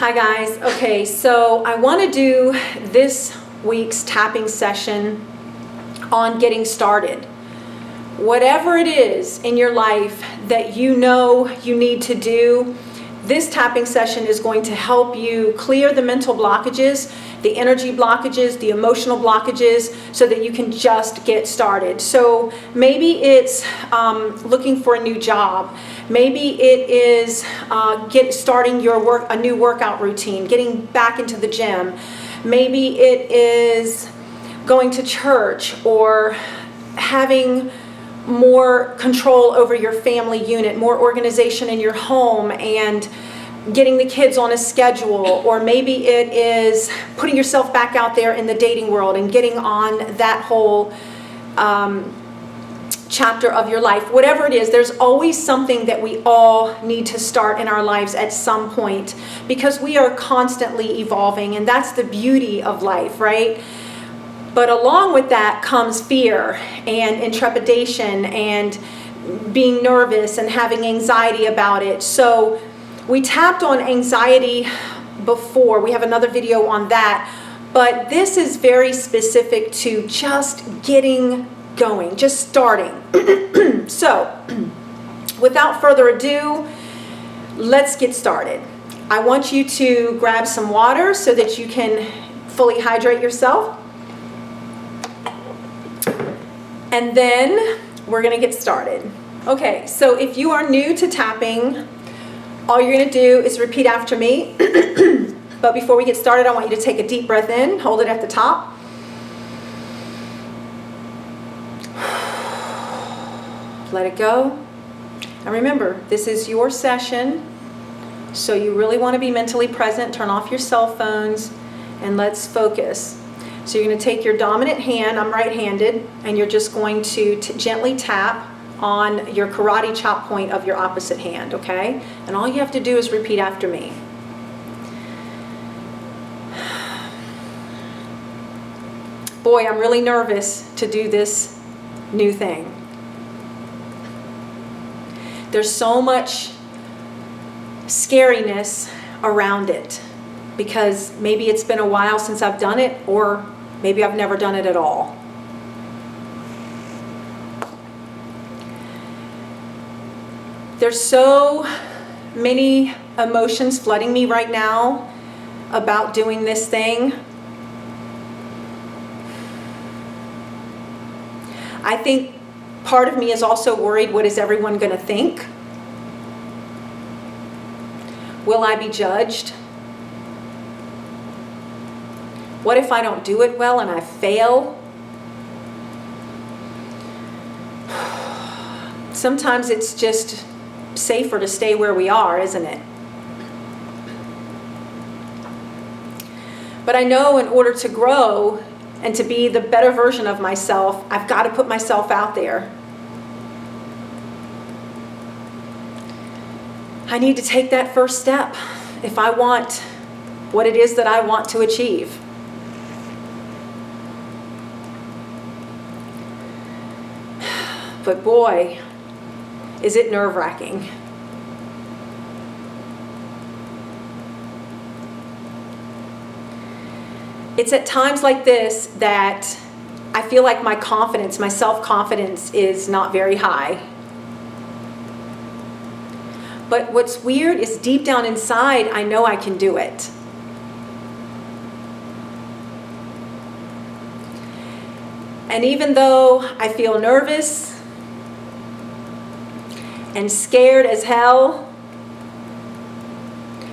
Hi guys. Okay, so I want to do this week's tapping session on getting started. Whatever it is in your life that you know you need to do, this tapping session is going to help you clear the mental blockages, the energy blockages, the emotional blockages, so that you can just get started. So maybe it's looking for a new job. Maybe it is starting a new workout routine, getting back into the gym. Maybe it is going to church or having more control over your family unit, more organization in your home, and getting the kids on a schedule. Or maybe it is putting yourself back out there in the dating world and getting on that whole chapter of your life. Whatever it is, there's always something that we all need to start in our lives at some point, because we are constantly evolving, and that's the beauty of life, right? But along with that comes fear and intrepidation and being nervous and having anxiety about it. So we tapped on anxiety before. We have another video on that. But this is very specific to just getting going, just starting. So without further ado, let's get started. I want you to grab some water so that you can fully hydrate yourself. And then we're going to get started. Okay, so if you are new to tapping, all you're going to do is repeat after me. But before we get started, I want you to take a deep breath in, hold it at the top. Let it go. And remember, this is your session, so you really want to be mentally present. Turn off your cell phones and let's focus. So you're going to take your dominant hand, I'm right-handed, and you're just going to gently tap on your karate chop point of your opposite hand, okay? And all you have to do is repeat after me. Boy, I'm really nervous to do this new thing. There's so much scariness around it, because maybe it's been a while since I've done it, or maybe I've never done it at all. There's so many emotions flooding me right now about doing this thing. I think part of me is also worried, what is everyone going to think? Will I be judged? What if I don't do it well and I fail? Sometimes it's just safer to stay where we are, isn't it? But I know in order to grow and to be the better version of myself, I've got to put myself out there. I need to take that first step if I want what it is that I want to achieve. But boy, is it nerve-wracking. It's at times like this that I feel like my confidence, my self-confidence is not very high. But what's weird is deep down inside, I know I can do it. And even though I feel nervous and scared as hell,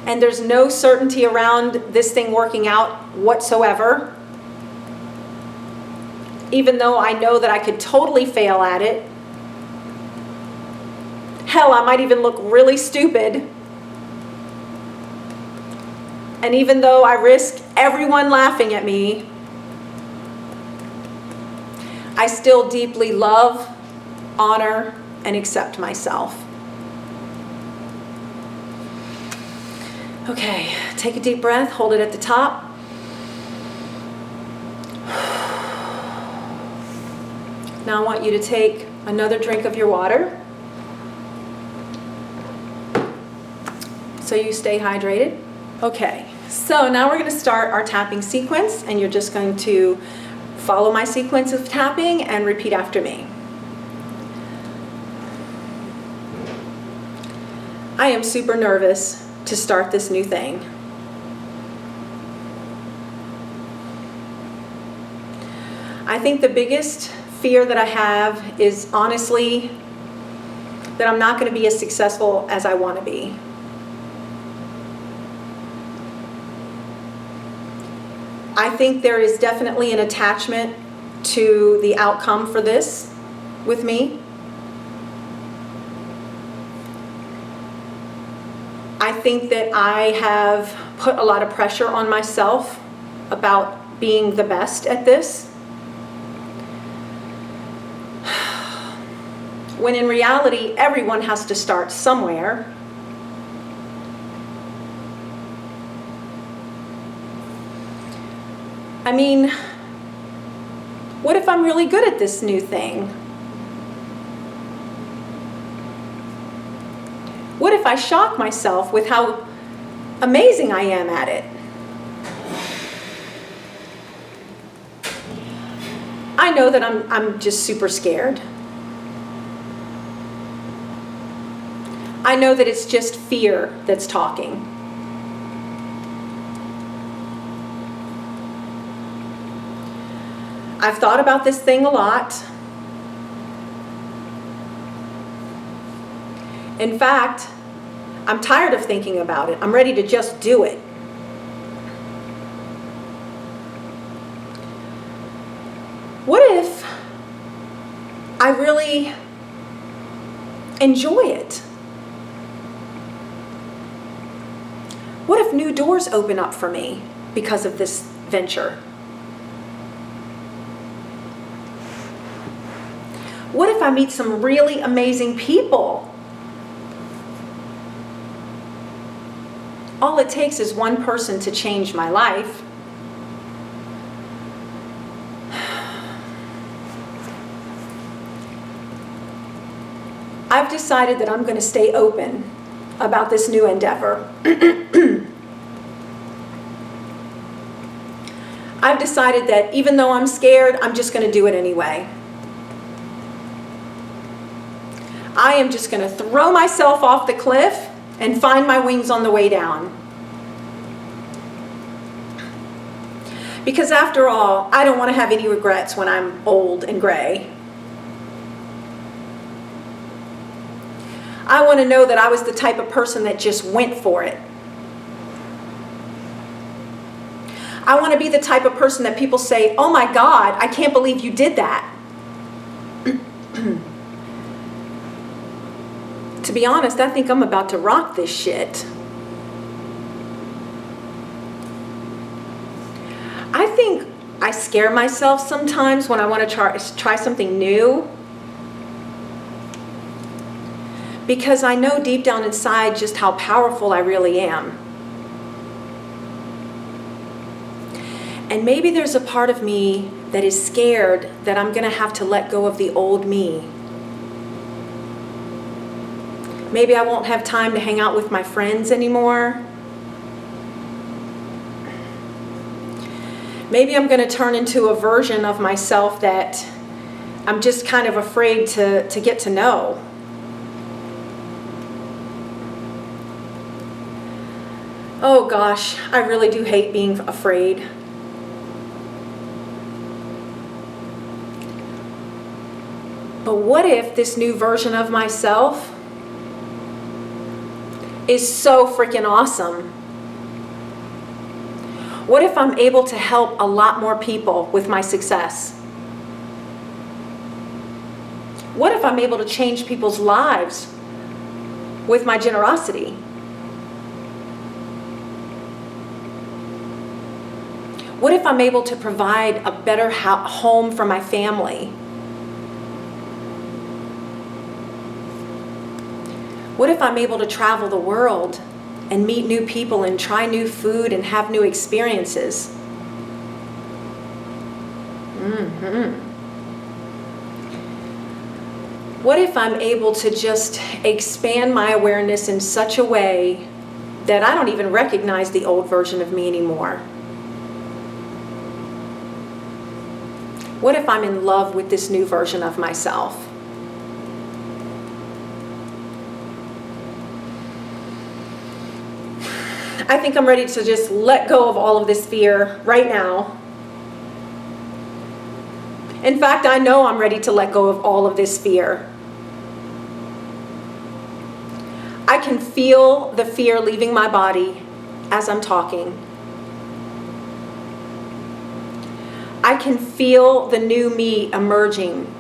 and there's no certainty around this thing working out whatsoever, even though I know that I could totally fail at it, hell, I might even look really stupid, and even though I risk everyone laughing at me, I still deeply love, honor, and accept myself. Okay, take a deep breath, hold it at the top. Now I want you to take another drink of your water so you stay hydrated. Okay, so now we're going to start our tapping sequence, and you're just going to follow my sequence of tapping and repeat after me. I am super nervous to start this new thing. I think the biggest fear that I have is honestly that I'm not going to be as successful as I want to be. I think there is definitely an attachment to the outcome for this with me. I think that I have put a lot of pressure on myself about being the best at this, when in reality, everyone has to start somewhere. I mean, what if I'm really good at this new thing? What if I shock myself with how amazing I am at it? I know that I'm just super scared. I know that it's just fear that's talking. I've thought about this thing a lot. In fact, I'm tired of thinking about it. I'm ready to just do it. What if I really enjoy it? What if new doors open up for me because of this venture? What if I meet some really amazing people? All it takes is one person to change my life. I've decided that I'm going to stay open about this new endeavor. I've decided that even though I'm scared, I'm just going to do it anyway. I am just going to throw myself off the cliff and find my wings on the way down. Because after all, I don't want to have any regrets when I'm old and gray. I want to know that I was the type of person that just went for it. I want to be the type of person that people say, "Oh my God, I can't believe you did that." To be honest, I think I'm about to rock this shit. I think I scare myself sometimes when I want to try something new, because I know deep down inside just how powerful I really am. And maybe there's a part of me that is scared that I'm going to have to let go of the old me. Maybe I won't have time to hang out with my friends anymore. Maybe I'm going to turn into a version of myself that I'm just kind of afraid to get to know. Oh gosh, I really do hate being afraid. But what if this new version of myself is so freaking awesome? What if I'm able to help a lot more people with my success? What if I'm able to change people's lives with my generosity? What if I'm able to provide a better home for my family? What if I'm able to travel the world and meet new people and try new food and have new experiences? What if I'm able to just expand my awareness in such a way that I don't even recognize the old version of me anymore? What if I'm in love with this new version of myself? I think I'm ready to just let go of all of this fear right now. In fact, I know I'm ready to let go of all of this fear. I can feel the fear leaving my body as I'm talking. I can feel the new me emerging.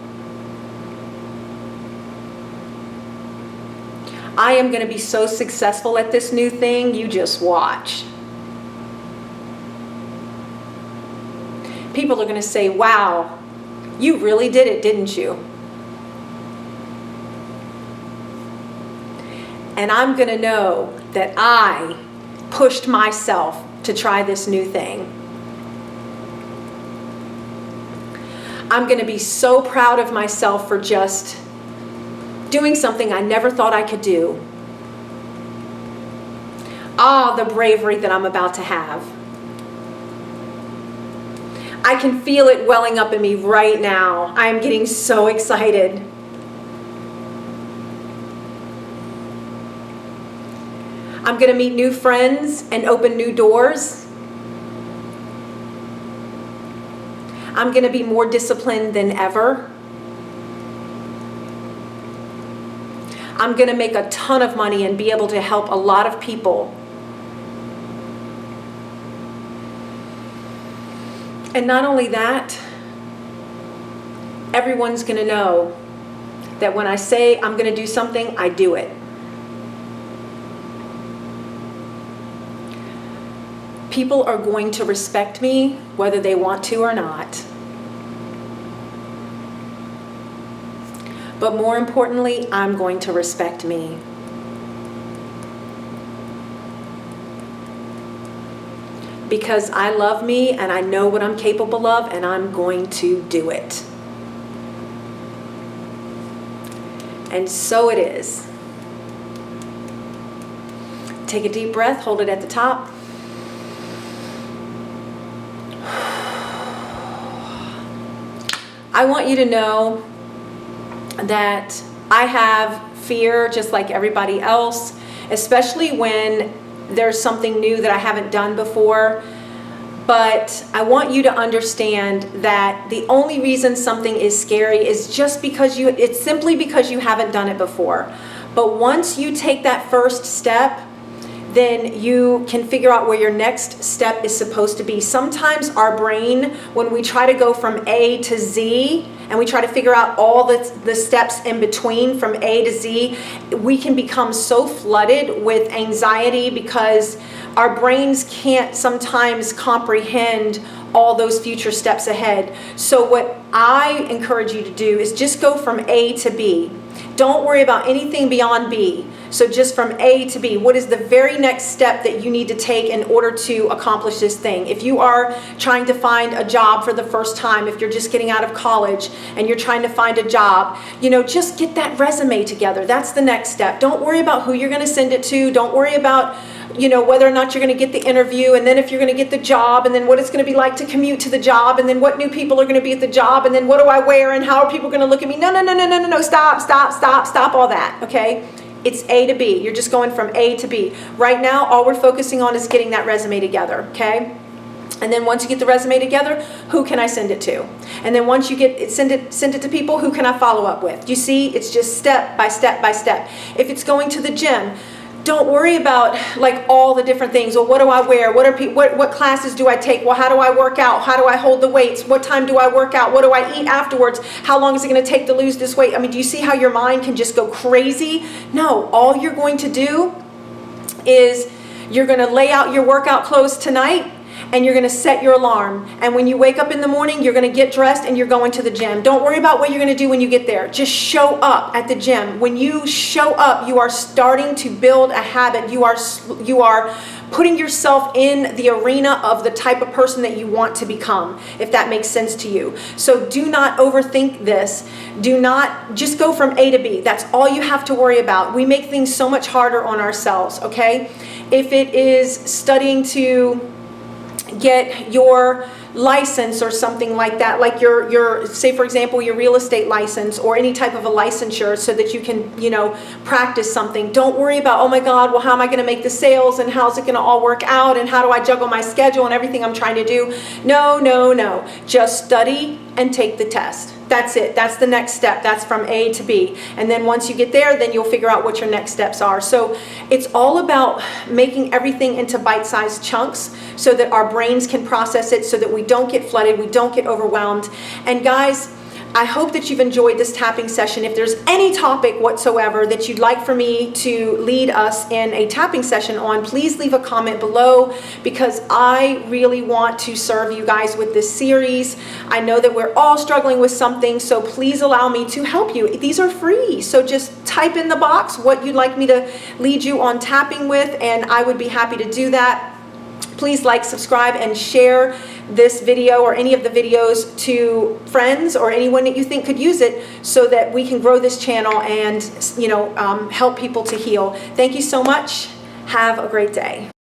I am going to be so successful at this new thing, you just watch. People are going to say, wow, you really did it, didn't you? And I'm going to know that I pushed myself to try this new thing. I'm going to be so proud of myself for just doing something I never thought I could do. Ah, the bravery that I'm about to have. I can feel it welling up in me right now. I am getting so excited. I'm going to meet new friends and open new doors. I'm going to be more disciplined than ever. I'm going to make a ton of money and be able to help a lot of people. And not only that, everyone's going to know that when I say I'm going to do something, I do it. People are going to respect me whether they want to or not. But more importantly, I'm going to respect me. Because I love me and I know what I'm capable of, and I'm going to do it. And so it is. Take a deep breath, hold it at the top. I want you to know that I have fear just like everybody else, especially when there's something new that I haven't done before. But I want you to understand that the only reason something is scary is just because it's simply because you haven't done it before. But once you take that first step, then you can figure out where your next step is supposed to be. Sometimes our brain, when we try to go from A to Z, and we try to figure out all the steps in between from A to Z, we can become so flooded with anxiety because our brains can't sometimes comprehend all those future steps ahead. So what I encourage you to do is just go from A to B. Don't worry about anything beyond B. So just from A to B, what is the very next step that you need to take in order to accomplish this thing? If you are trying to find a job for the first time, if you're just getting out of college and you're trying to find a job, just get that resume together. That's the next step. Don't worry about who you're going to send it to. Don't worry about whether or not you're going to get the interview, and then if you're going to get the job, and then what it's going to be like to commute to the job, and then what new people are going to be at the job, and then what do I wear, and how are people going to look at me? No, stop all that, okay? It's A to B. You're just going from A to B. Right now, all we're focusing on is getting that resume together, okay? And then once you get the resume together, who can I send it to? And then once you send it to people, who can I follow up with? You see, it's just step by step by step. If it's going to the gym, don't worry about all the different things. Well, what do I wear? What classes do I take? Well, how do I work out? How do I hold the weights? What time do I work out? What do I eat afterwards? How long is it going to take to lose this weight? I mean, do you see how your mind can just go crazy? No, all you're going to do is you're going to lay out your workout clothes tonight, and you're going to set your alarm. And when you wake up in the morning, you're going to get dressed and you're going to the gym. Don't worry about what you're going to do when you get there. Just show up at the gym. When you show up, you are starting to build a habit. You are putting yourself in the arena of the type of person that you want to become, if that makes sense to you. So do not overthink this. Do not just go from A to B. That's all you have to worry about. We make things so much harder on ourselves, okay? If it is studying to get your license or something like that, like your say for example your real estate license or any type of a licensure, so that you can, you know, practice something. Don't worry about, oh my God, well, how am I going to make the sales, and how's it going to all work out, and how do I juggle my schedule and everything I'm trying to do. No, no, no. Just study and take the test. That's it. That's the next step. That's from A to B. And then once you get there, then you'll figure out what your next steps are. So it's all about making everything into bite-sized chunks so that our brains can process it, so that we don't get flooded, we don't get overwhelmed. And guys, I hope that you've enjoyed this tapping session. If there's any topic whatsoever that you'd like for me to lead us in a tapping session on, please leave a comment below, because I really want to serve you guys with this series. I know that we're all struggling with something, so please allow me to help you. These are free, so just type in the box what you'd like me to lead you on tapping with, and I would be happy to do that. Please like, subscribe, and share this video or any of the videos to friends or anyone that you think could use it, so that we can grow this channel and, you know, help people to heal. Thank you so much. Have a great day.